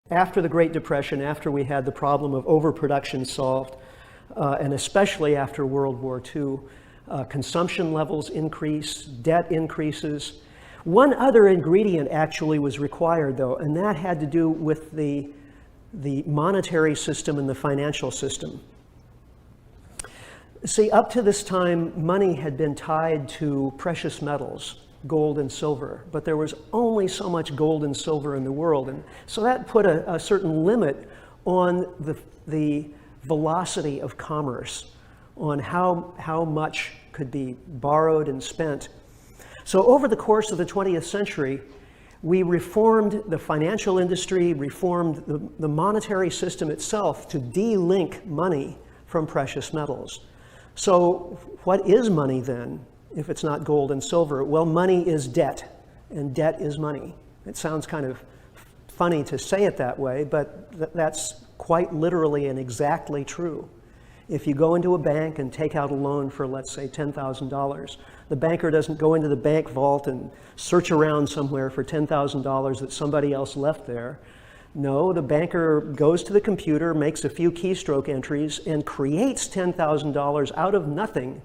After the Great Depression, after we had the problem of overproduction solved, and especially after World War II, consumption levels increase, debt increases. One other ingredient actually was required, though, and that had to do with the monetary system and the financial system. See, up to this time, money had been tied to precious metals, gold and silver, but there was only so much gold and silver in the world, and so that put a certain limit on the velocity of commerce, on how much could be borrowed and spent. So over the course of the 20th century, we reformed the financial industry, reformed the monetary system itself to de-link money from precious metals. So what is money then, if it's not gold and silver? Well, money is debt, and debt is money. It sounds kind of funny to say it that way, but that's quite literally and exactly true. If you go into a bank and take out a loan for, let's say, $10,000, the banker doesn't go into the bank vault and search around somewhere for $10,000 that somebody else left there. No, the banker goes to the computer, makes a few keystroke entries, and creates $10,000 out of nothing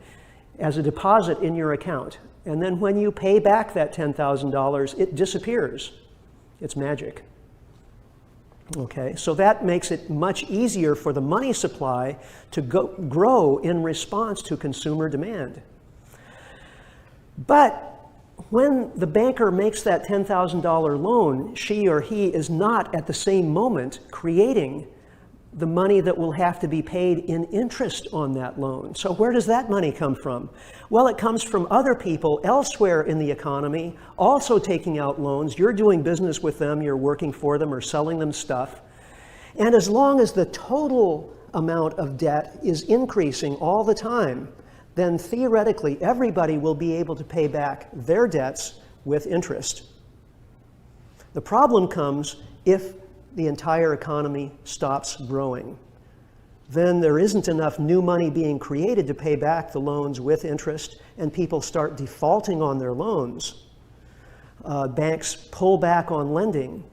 as a deposit in your account. And then when you pay back that $10,000, it disappears. It's magic. Okay, so that makes it much easier for the money supply to grow in response to consumer demand. But when the banker makes that $10,000 loan, she or he is not at the same moment creating the money that will have to be paid in interest on that loan. So where does that money come from? Well, it comes from other people elsewhere in the economy also taking out loans. You're doing business with them, you're working for them or selling them stuff. And as long as the total amount of debt is increasing all the time, then theoretically everybody will be able to pay back their debts with interest. The problem comes if the entire economy stops growing. Then there isn't enough new money being created to pay back the loans with interest, and people start defaulting on their loans. Banks pull back on lending.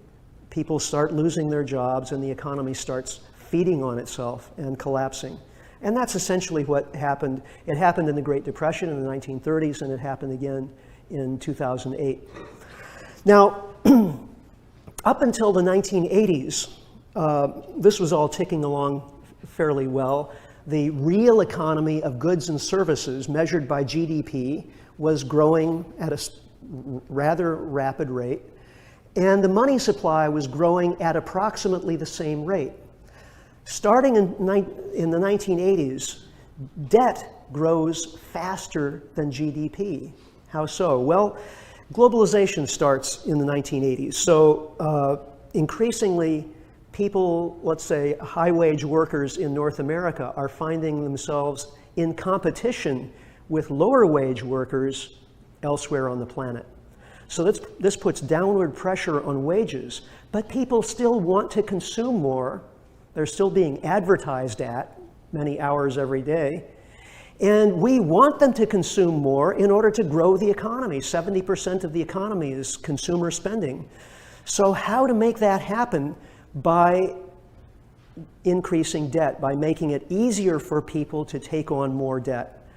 People start losing their jobs, and the economy starts feeding on itself and collapsing. And that's essentially what happened. It happened in the Great Depression in the 1930s, and it happened again in 2008. Now, up until the 1980s, this was all ticking along fairly well. The real economy of goods and services measured by GDP was growing at a rather rapid rate, and the money supply was growing at approximately the same rate. Starting in the 1980s, debt grows faster than GDP. How so? Well, globalization starts in the 1980s. So increasingly, people, let's say high-wage workers in North America, are finding themselves in competition with lower-wage workers elsewhere on the planet. So this puts downward pressure on wages, but people still want to consume more. They're still being advertised at many hours every day. And we want them to consume more in order to grow the economy. 70% of the economy is consumer spending. So how to make that happen? By increasing debt, by making it easier for people to take on more debt.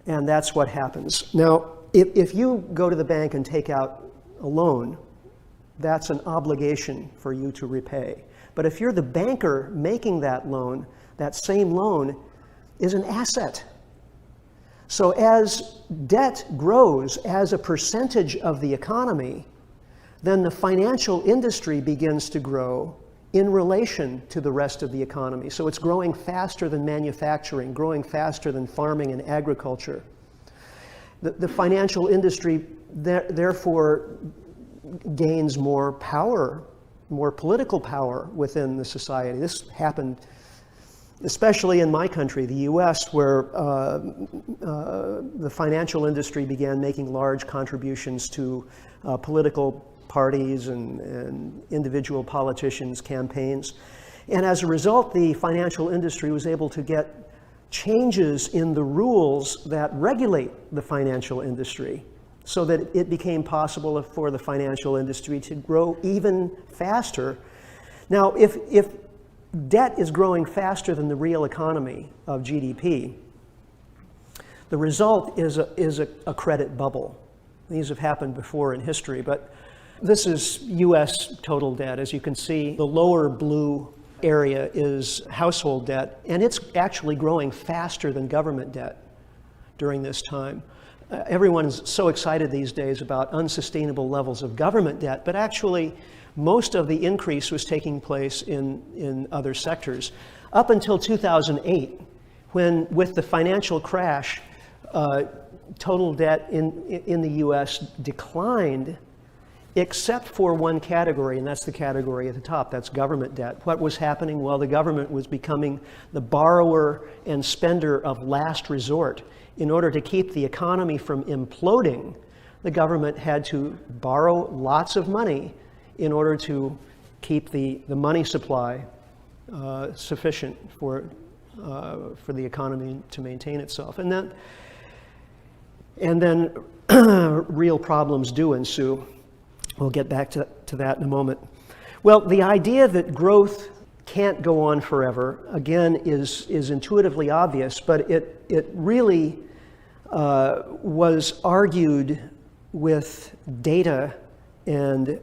And that's what happens. Now, if you go to the bank and take out a loan, that's an obligation for you to repay. But if you're the banker making that loan, that same loan is an asset. So as debt grows as a percentage of the economy, then the financial industry begins to grow in relation to the rest of the economy. So it's growing faster than manufacturing, growing faster than farming and agriculture. The financial industry therefore gains more power, more political power within the society. This happened especially in my country, the US, where the financial industry began making large contributions to political parties and individual politicians' campaigns. And as a result, the financial industry was able to get changes in the rules that regulate the financial industry, so that it became possible for the financial industry to grow even faster. Now, if debt is growing faster than the real economy of GDP, the result is a credit bubble. These have happened before in history, but this is U.S. total debt. As you can see, the lower blue area is household debt, and it's actually growing faster than government debt during this time. Everyone's so excited these days about unsustainable levels of government debt, but actually most of the increase was taking place in other sectors. Up until 2008, when with the financial crash, total debt in the U.S. declined, except for one category, and that's the category at the top, that's government debt. What was happening? Well, the government was becoming the borrower and spender of last resort. In order to keep the economy from imploding, the government had to borrow lots of money in order to keep the money supply sufficient for the economy to maintain itself. And then real problems do ensue. We'll get back to that in a moment. Well, the idea that growth can't go on forever, again, is intuitively obvious, but it really was argued with data and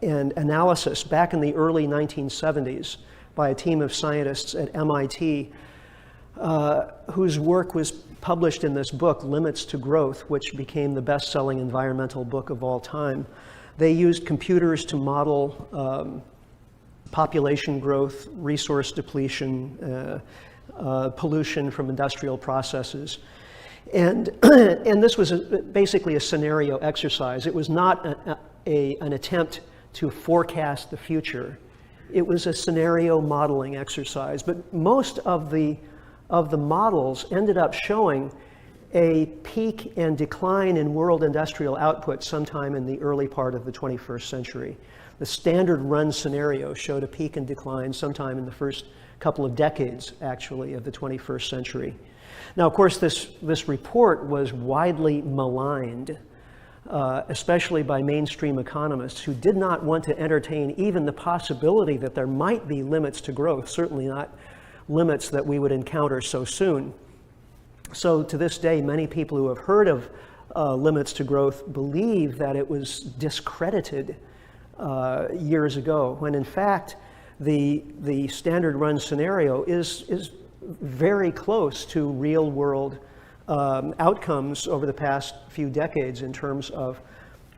analysis back in the early 1970s by a team of scientists at MIT whose work was published in this book, Limits to Growth, which became the best-selling environmental book of all time. They used computers to model population growth, resource depletion, pollution from industrial processes. And this was basically a scenario exercise. It was not an attempt to forecast the future. It was a scenario modeling exercise. But most of the models ended up showing a peak and decline in world industrial output sometime in the early part of the 21st century. The standard run scenario showed a peak and decline sometime in the first couple of decades, actually, of the 21st century. Now, of course, this report was widely maligned, especially by mainstream economists who did not want to entertain even the possibility that there might be limits to growth, certainly not limits that we would encounter so soon. So to this day, many people who have heard of limits to growth believe that it was discredited years ago, when in fact the standard run scenario is very close to real world outcomes over the past few decades in terms of,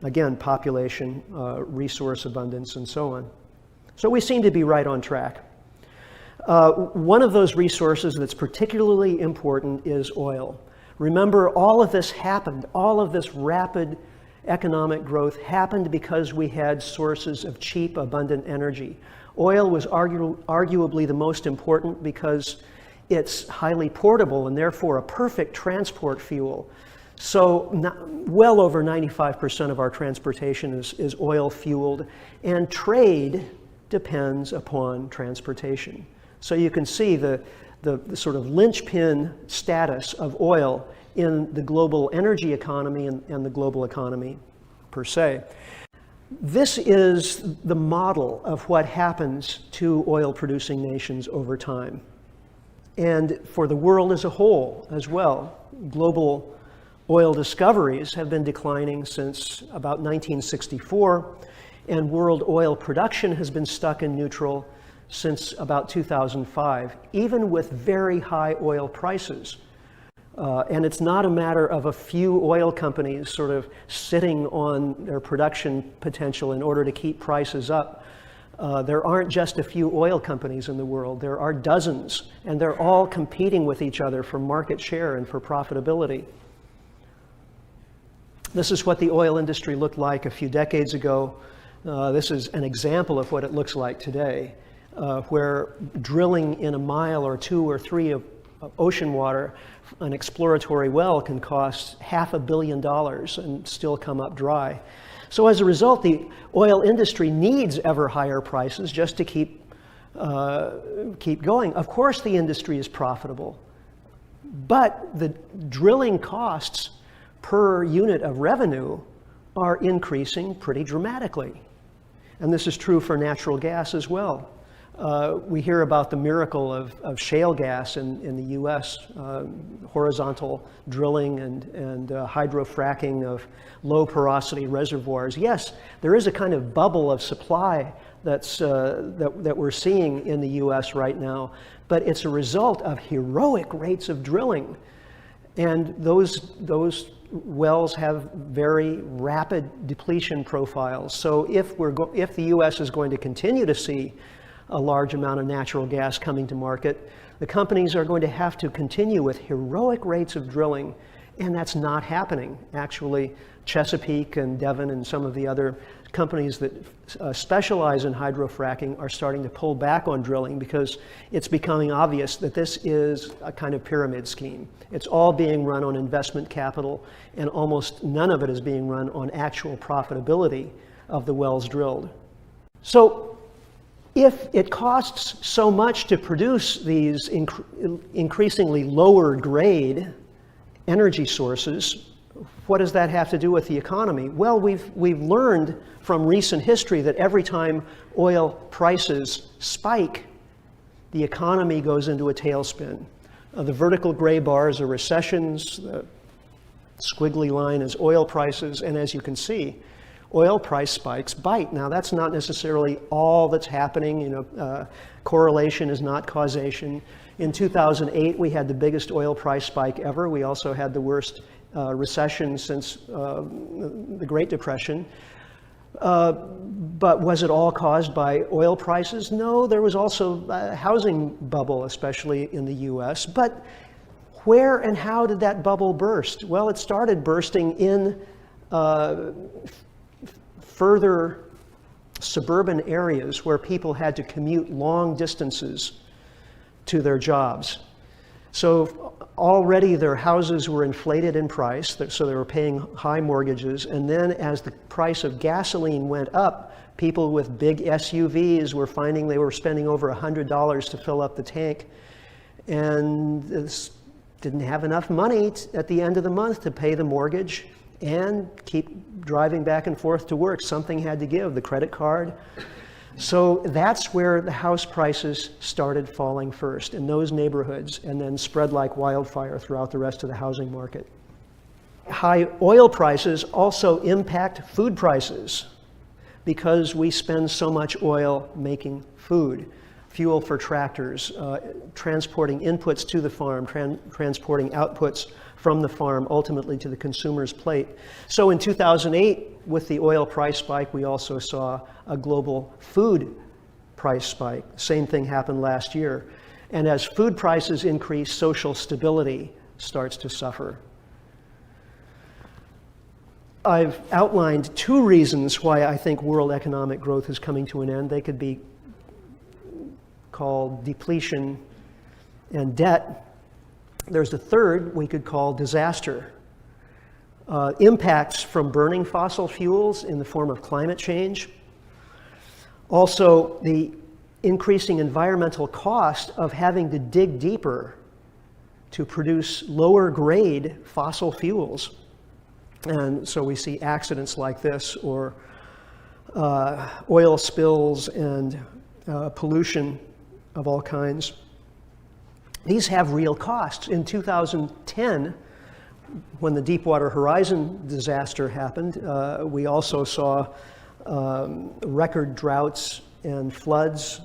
again, population, resource abundance, and so on. So we seem to be right on track. One of those resources that's particularly important is oil. Remember, all of this happened, all of this rapid economic growth happened because we had sources of cheap, abundant energy. Oil was arguably the most important because it's highly portable and therefore a perfect transport fuel. So well over 95% of our transportation is oil fueled, and trade depends upon transportation. So you can see the sort of linchpin status of oil in the global energy economy and the global economy per se. This is the model of what happens to oil-producing nations over time. And for the world as a whole as well, global oil discoveries have been declining since about 1964, and world oil production has been stuck in neutral since about 2005, even with very high oil prices. And it's not a matter of a few oil companies sort of sitting on their production potential in order to keep prices up. There aren't just a few oil companies in the world. There are dozens, and they're all competing with each other for market share and for profitability. This is what the oil industry looked like a few decades ago. This is an example of what it looks like today, where drilling in a mile or two or three of ocean water, an exploratory well can cost $500 million and still come up dry. So as a result, the oil industry needs ever higher prices just to keep going. Of course, the industry is profitable, but the drilling costs per unit of revenue are increasing pretty dramatically. And this is true for natural gas as well. We hear about the miracle of shale gas in the US, horizontal drilling and hydrofracking of low porosity reservoirs. Yes, there is a kind of bubble of supply that we're seeing in the US right now, but it's a result of heroic rates of drilling. And those wells have very rapid depletion profiles. So if the US is going to continue to see a large amount of natural gas coming to market, the companies are going to have to continue with heroic rates of drilling, and that's not happening. Actually, Chesapeake and Devon and some of the other companies that specialize in hydrofracking are starting to pull back on drilling because it's becoming obvious that this is a kind of pyramid scheme. It's all being run on investment capital, and almost none of it is being run on actual profitability of the wells drilled. So if it costs so much to produce these increasingly lower grade energy sources, what does that have to do with the economy? Well, we've learned from recent history that every time oil prices spike, the economy goes into a tailspin. The vertical gray bars are recessions, the squiggly line is oil prices, and as you can see, oil price spikes bite. Now, that's not necessarily all that's happening. Correlation is not causation. In 2008, we had the biggest oil price spike ever. We also had the worst recession since the Great Depression. But was it all caused by oil prices? No, there was also a housing bubble, especially in the US. But where and how did that bubble burst? Well, it started bursting in further suburban areas where people had to commute long distances to their jobs. So already their houses were inflated in price, so they were paying high mortgages. And then as the price of gasoline went up, people with big SUVs were finding they were spending over $100 to fill up the tank, and didn't have enough money at the end of the month to pay the mortgage and keep driving back and forth to work. Something had to give, the credit card. So that's where the house prices started falling first, in those neighborhoods, and then spread like wildfire throughout the rest of the housing market. High oil prices also impact food prices because we spend so much oil making food. Fuel for tractors, transporting inputs to the farm, transporting outputs from the farm ultimately to the consumer's plate. So in 2008, with the oil price spike, we also saw a global food price spike. Same thing happened last year. And as food prices increase, social stability starts to suffer. I've outlined two reasons why I think world economic growth is coming to an end. They could be called depletion and debt. There's a third we could call disaster. Impacts from burning fossil fuels in the form of climate change. Also, the increasing environmental cost of having to dig deeper to produce lower grade fossil fuels. And so we see accidents like this, or oil spills and pollution of all kinds. These have real costs. In 2010, when the Deepwater Horizon disaster happened, we also saw record droughts and floods.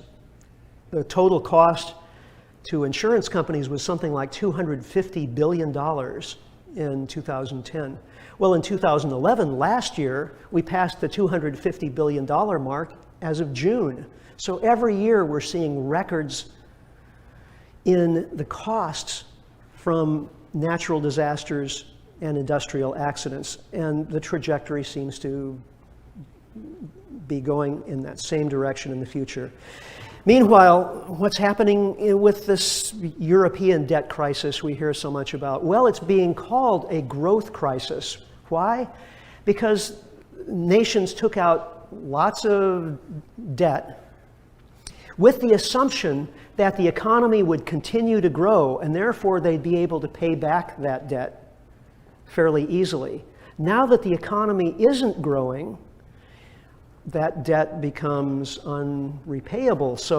The total cost to insurance companies was something like $250 billion in 2010. Well, in 2011, last year, we passed the $250 billion mark as of June. So every year we're seeing records in the costs from natural disasters and industrial accidents, and the trajectory seems to be going in that same direction in the future. Meanwhile, what's happening with this European debt crisis we hear so much about? Well, it's being called a growth crisis. Why? Because nations took out lots of debt with the assumption that the economy would continue to grow, and therefore they'd be able to pay back that debt fairly easily. Now that the economy isn't growing, that debt becomes unrepayable. So